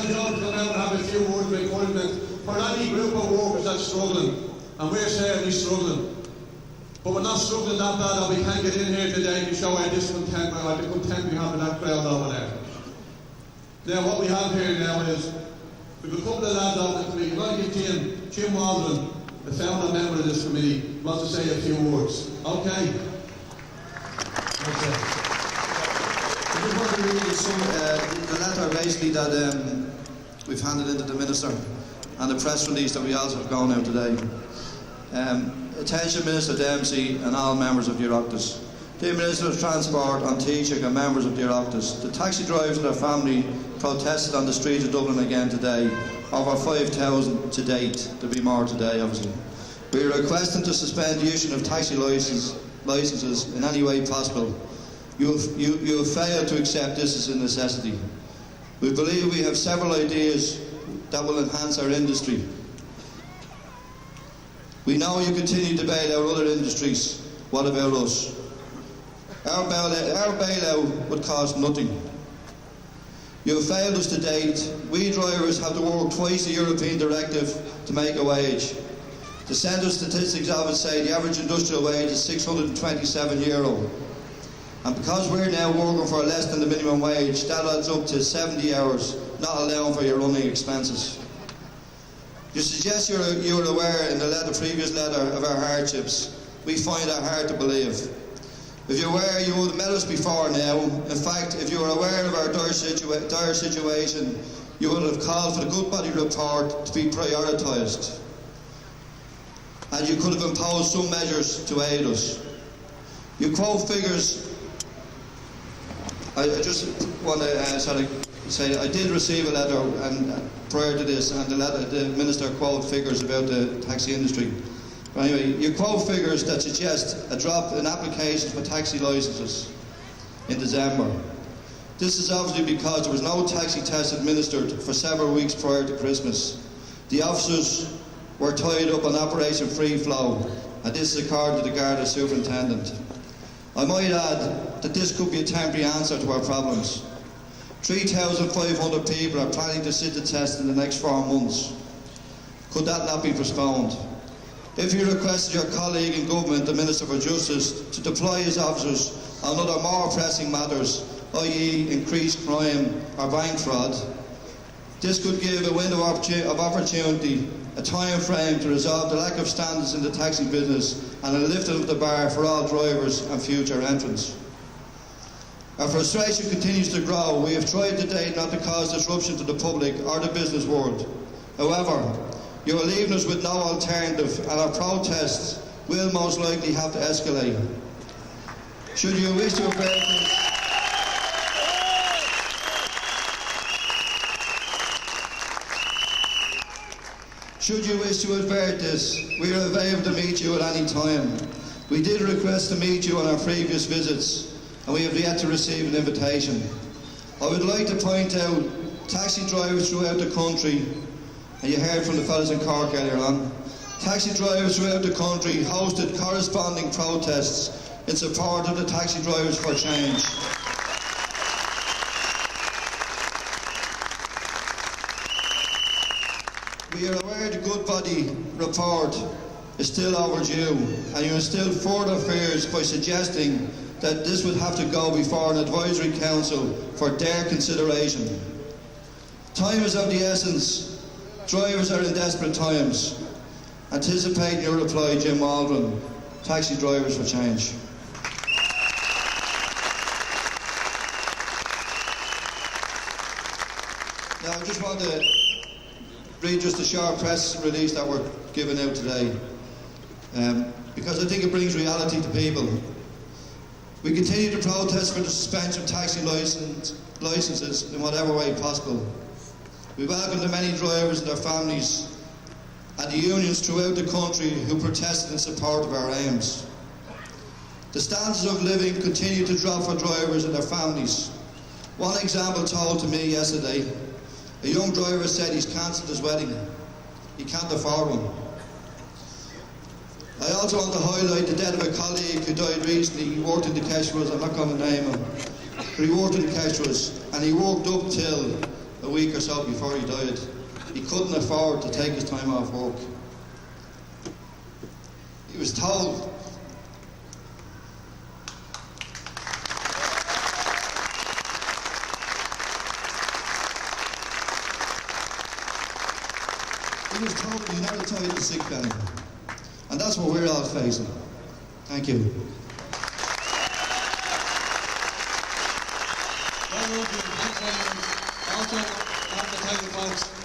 myself to come out and have a few words of encouragement for any group of workers that's struggling, and we're certainly struggling. But we're not struggling that bad that we can't get in here today to show our discontentment or the content we have in that crowd over there. Now what we have here now is, we've a couple of lads on the committee. I'm going to give Jim Waldron, the founder member of this committee, wants to say a few words. Okay? I just want to read the letter basically that we've handed into the Minister, and the press release that we also have gone out today. Attention Minister Dempsey and all members of the Oireachtas. Dear Minister of Transport and Taoiseach and members of the Oireachtas, the taxi drivers and their family protested on the streets of Dublin again today. Over 5,000 to date. There'll be more today, obviously. We are requesting to suspend the issue of taxi licences in any way possible. You have failed to accept this as a necessity. We believe we have several ideas that will enhance our industry. We know you continue to bail out other industries. What about us? Our bailout would cost nothing. You have failed us to date. We drivers have to work twice the European directive to make a wage. The Centre of Statistics Office say the average industrial wage is €627. And because we're now working for less than the minimum wage, that adds up to 70 hours, not allowing for your running expenses. You suggest you're aware in the previous letter of our hardships. We find that hard to believe. If you're aware, you would have met us before now. In fact, if you were aware of our dire situation, you would have called for the Good Body report to be prioritised. And you could have imposed some measures to aid us. You quote figures. I just want to say I did receive a letter prior to this, and the Minister quoted figures about the taxi industry. But anyway, you quote figures that suggest a drop in applications for taxi licences in December. This is obviously because there was no taxi test administered for several weeks prior to Christmas. The officers were tied up on Operation Free Flow, and this is according to the Garda Superintendent. I might add that this could be a temporary answer to our problems. 3,500 people are planning to sit the test in the next 4 months. Could that not be postponed? If you requested your colleague in government, the Minister for Justice, to deploy his officers on other more pressing matters, i.e. increased crime or bank fraud, this could give a window of opportunity, a time frame to resolve the lack of standards in the taxi business and a lifting of the bar for all drivers and future entrants. Our frustration continues to grow. We have tried to date not to cause disruption to the public or the business world. However, you are leaving us with no alternative, and our protests will most likely have to escalate. Should you wish to avert this, we are available to meet you at any time. We did request to meet you on our previous visits, and we have yet to receive an invitation. I would like to point out taxi drivers throughout the country, and you heard from the fellas in Cork earlier on, taxi drivers throughout the country hosted corresponding protests in support of the Taxi Drivers for Change. We are aware the Good Body report is still overdue, and you instilled further fears by suggesting that this would have to go before an advisory council for their consideration. Time is of the essence. Drivers are in desperate times. Anticipating your reply, Jim Waldron, Taxi Drivers for Change. Now I just want to read just a short press release that we're giving out today, because I think it brings reality to people. We continue to protest for the suspension of taxi licences in whatever way possible. We welcome the many drivers and their families and the unions throughout the country who protested in support of our aims. The standards of living continue to drop for drivers and their families. One example told to me yesterday, a young driver said he's cancelled his wedding. He can't afford one. I also want to highlight the death of a colleague who died recently. He worked in the Kestrels, I'm not going to name him, but he worked in the Kestrels, and he worked up till a week or so before he died. He couldn't afford to take his time off work. He was told he never tied the sick banner. And that's what we're all facing. Thank you. Well, thanks very much. Also, I have to tell you folks,